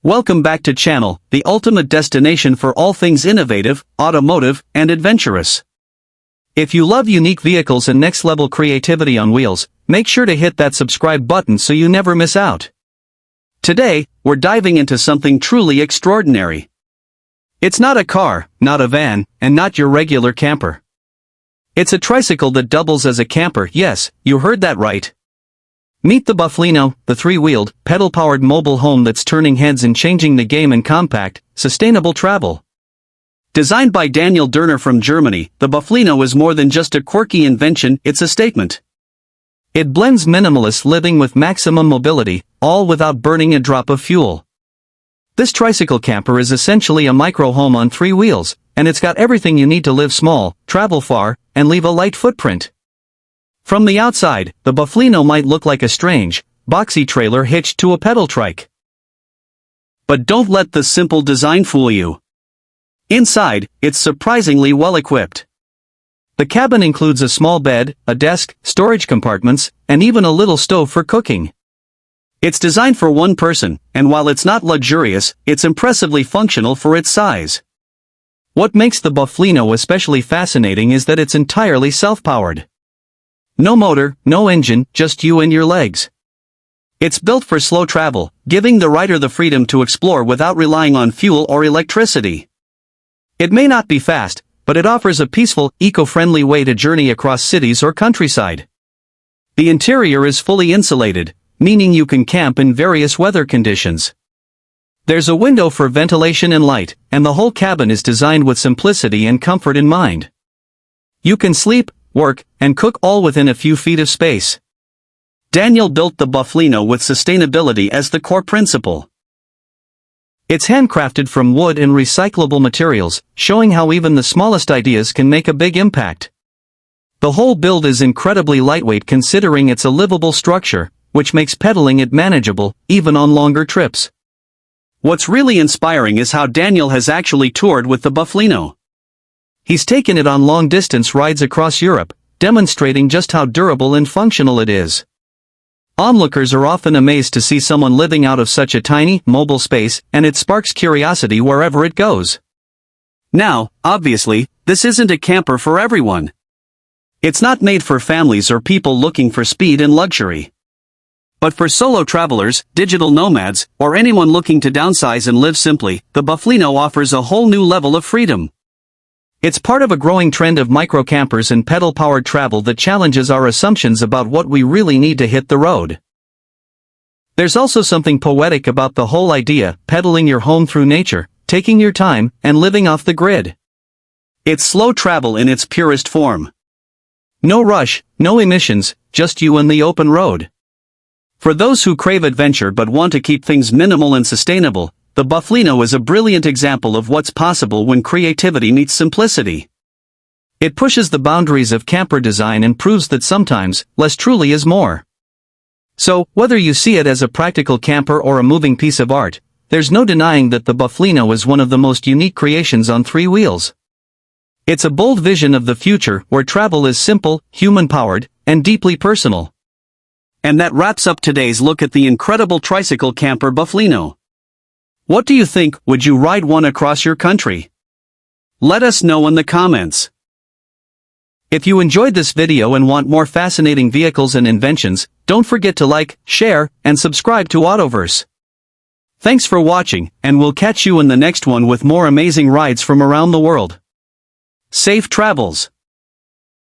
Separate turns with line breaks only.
Welcome back to channel, the ultimate destination for all things innovative, automotive, and adventurous. If you love unique vehicles and next-level creativity on wheels, make sure to hit that subscribe button so you never miss out. Today, we're diving into something truly extraordinary. It's not a car, not a van, and not your regular camper. It's a tricycle that doubles as a camper. Yes, you heard that right. Meet the Bufflino, the three-wheeled, pedal-powered mobile home that's turning heads and changing the game in compact, sustainable travel. Designed by Daniel Durner from Germany, the Bufflino is more than just a quirky invention, it's a statement. It blends minimalist living with maximum mobility, all without burning a drop of fuel. This tricycle camper is essentially a micro-home on three wheels, and it's got everything you need to live small, travel far, and leave a light footprint. From the outside, the Bufflino might look like a strange, boxy trailer hitched to a pedal trike. But don't let the simple design fool you. Inside, it's surprisingly well-equipped. The cabin includes a small bed, a desk, storage compartments, and even a little stove for cooking. It's designed for one person, and while it's not luxurious, it's impressively functional for its size. What makes the Bufflino especially fascinating is that it's entirely self-powered. No motor, no engine, just you and your legs. It's built for slow travel, giving the rider the freedom to explore without relying on fuel or electricity. It may not be fast, but it offers a peaceful, eco-friendly way to journey across cities or countryside. The interior is fully insulated, meaning you can camp in various weather conditions. There's a window for ventilation and light, and the whole cabin is designed with simplicity and comfort in mind. You can sleep, work, and cook all within a few feet of space. Daniel built the Bufflino with sustainability as the core principle. It's handcrafted from wood and recyclable materials, showing how even the smallest ideas can make a big impact. The whole build is incredibly lightweight considering it's a livable structure, which makes pedaling it manageable, even on longer trips. What's really inspiring is how Daniel has actually toured with the Bufflino. He's taken it on long-distance rides across Europe, demonstrating just how durable and functional it is. Onlookers are often amazed to see someone living out of such a tiny, mobile space, and it sparks curiosity wherever it goes. Now, obviously, this isn't a camper for everyone. It's not made for families or people looking for speed and luxury. But for solo travelers, digital nomads, or anyone looking to downsize and live simply, the Bufflino offers a whole new level of freedom. It's part of a growing trend of micro-campers and pedal-powered travel that challenges our assumptions about what we really need to hit the road. There's also something poetic about the whole idea, pedaling your home through nature, taking your time, and living off the grid. It's slow travel in its purest form. No rush, no emissions, just you and the open road. For those who crave adventure but want to keep things minimal and sustainable, the Bufflino is a brilliant example of what's possible when creativity meets simplicity. It pushes the boundaries of camper design and proves that sometimes, less truly is more. So, whether you see it as a practical camper or a moving piece of art, there's no denying that the Bufflino is one of the most unique creations on three wheels. It's a bold vision of the future where travel is simple, human-powered, and deeply personal. And that wraps up today's look at the incredible tricycle camper Bufflino. What do you think? Would you ride one across your country? Let us know in the comments. If you enjoyed this video and want more fascinating vehicles and inventions, don't forget to like, share, and subscribe to Autoverse. Thanks for watching, and we'll catch you in the next one with more amazing rides from around the world. Safe travels!